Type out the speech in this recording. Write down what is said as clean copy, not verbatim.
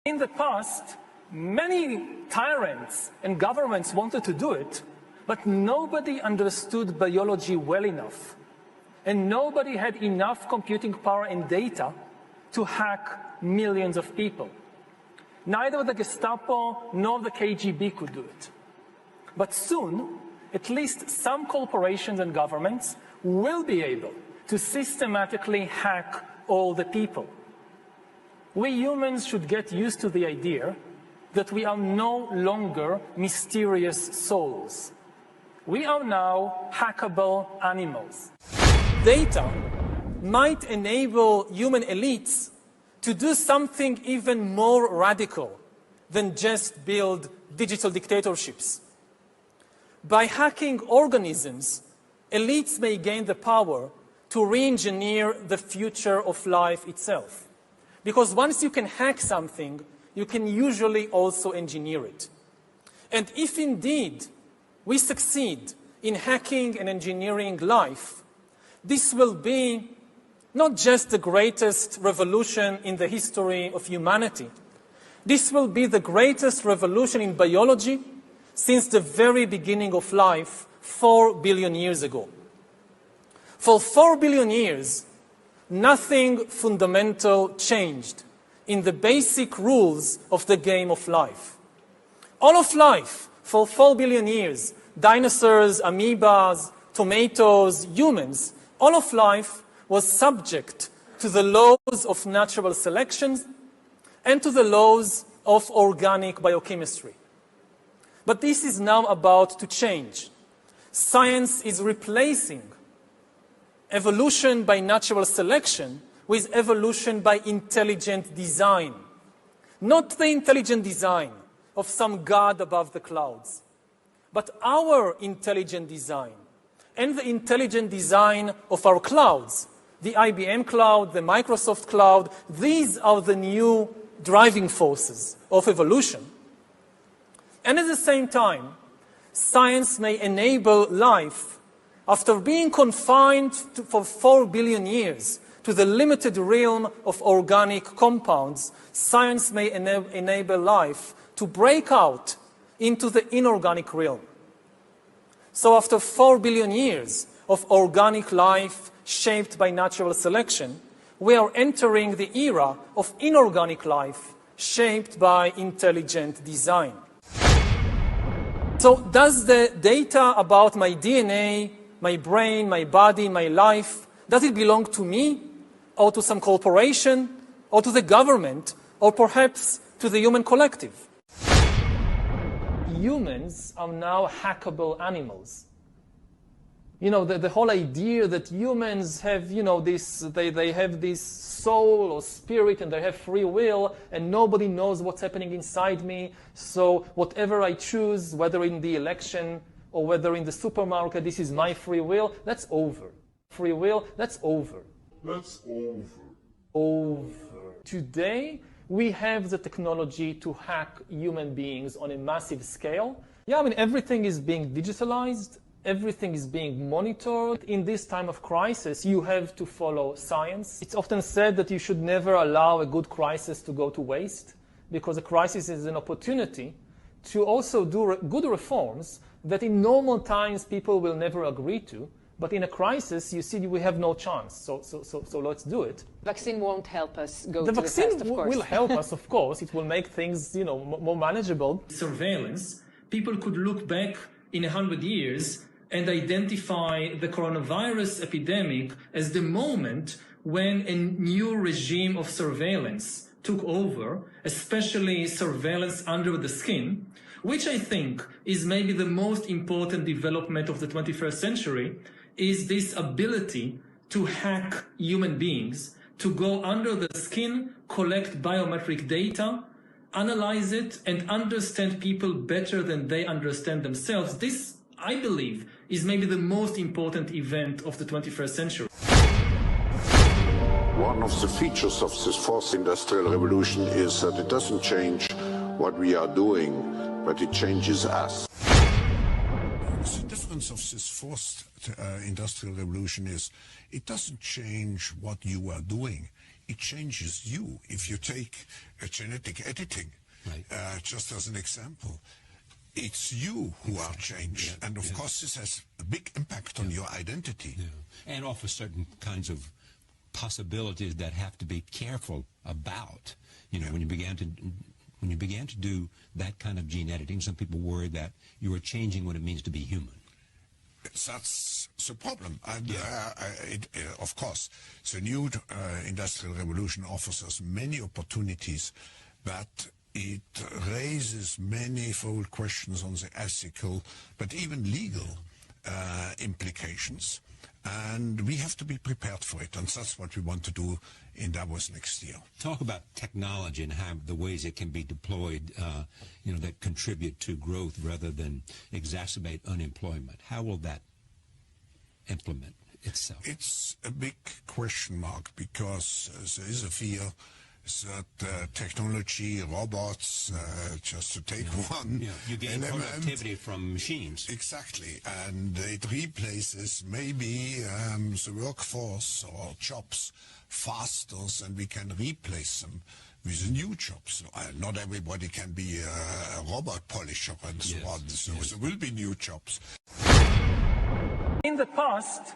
In the past, many tyrants and governments wanted to do it, but nobody understood biology well enough. And nobody had enough computing power and data to hack millions of people. Neither the Gestapo nor the KGB could do it. But soon, at least some corporations and governments will be able to systematically hack all the people. We humans should get used to the idea that we are no longer mysterious souls. We are now hackable animals. Data might enable human elites to do something even more radical than just build digital dictatorships. By hacking organisms, elites may gain the power to re-engineer the future of life itself. Because once you can hack something, you can usually also engineer it. And if indeed we succeed in hacking and engineering life, this will be not just the greatest revolution in the history of humanity. This will be the greatest revolution in biology since the very beginning of life 4 billion years ago. For 4 billion years, nothing fundamental changed in the basic rules of the game of life. All of life, for 4 billion years, dinosaurs, amoebas, tomatoes, humans, all of life was subject to the laws of natural selection and to the laws of organic biochemistry. But this is now about to change. Science is replacing evolution by natural selection with evolution by intelligent design. Not the intelligent design of some god above the clouds, but our intelligent design and the intelligent design of our clouds, the IBM cloud, the Microsoft cloud. These are the new driving forces of evolution. And at the same time, science may enable life after being confined for 4 billion years to the limited realm of organic compounds. Science may enable life to break out into the inorganic realm. So after 4 billion years of organic life shaped by natural selection, we are entering the era of inorganic life shaped by intelligent design. So does the data about my DNA, my brain, my body, my life, does it belong to me or to some corporation or to the government or perhaps to the human collective? Humans are now hackable animals. You know, the whole idea that humans have, you know, they have this soul or spirit and they have free will and nobody knows what's happening inside me. So whatever I choose, whether in the election or whether in the supermarket, this is my free will, that's over. Free will, that's over. That's over. Over. Today, we have the technology to hack human beings on a massive scale. Yeah, I mean, everything is being digitalized. Everything is being monitored. In this time of crisis, you have to follow science. It's often said that you should never allow a good crisis to go to waste, because a crisis is an opportunity to also do good reforms that in normal times people will never agree to. But in a crisis, you see, we have no chance. So let's do it. Vaccine won't help us go to the test, of course. The vaccine will help us, of course. It will make things, you know, more manageable. Surveillance. People could look back in 100 years and identify the coronavirus epidemic as the moment when a new regime of surveillance took over, especially surveillance under the skin, which I think is maybe the most important development of the 21st century, is this ability to hack human beings, to go under the skin, collect biometric data, analyze it, and understand people better than they understand themselves. This, I believe, is maybe the most important event of the 21st century. One of the features of this fourth industrial revolution is that it doesn't change what we are doing, but it changes us. The difference of this fourth industrial revolution is it doesn't change what you are doing. it changes you. If you take genetic editing, right. Just as an example, it's you who are changed. Yeah. And of course, this has a big impact on your identity. Yeah. And offers certain kinds of possibilities that have to be careful about. You know, when you began to do that kind of gene editing, some people worry that you are changing what it means to be human. That's the problem. And of course, the new industrial revolution offers us many opportunities, but it raises manifold questions on the ethical, but even legal implications. And we have to be prepared for it, and that's what we want to do in Davos next year. Talk about technology and how the ways it can be deployed, you know, that contribute to growth rather than exacerbate unemployment. How will that implement itself? It's a big question mark, because there is a fear that technology, robots, just to take one you gain productivity from machines. Exactly, and it replaces maybe the workforce or jobs faster than we can replace them with new jobs. Not everybody can be a robot polisher and so on, so there will be new jobs. In the past,